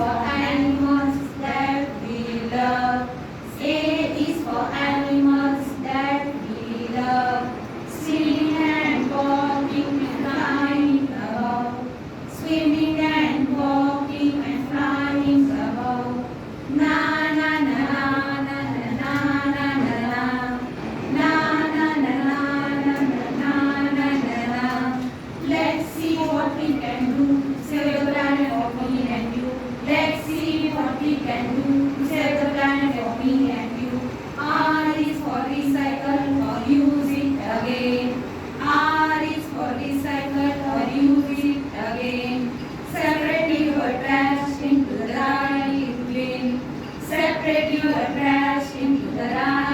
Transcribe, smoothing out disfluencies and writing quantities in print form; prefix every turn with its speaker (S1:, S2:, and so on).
S1: for animals that we love. A is for animals that we love. Swimming and walking and flying above. Swimming and walking and flying above. Na na na na na na na na na. Na na na na na na na na. Let's see what we can do. Save the planet for me and you. Let's see what we can do to save the planet for me and you. R is for recycle or use it again. R is for recycle or use it again. Separate your trash into the right bin. Separate your trash into the right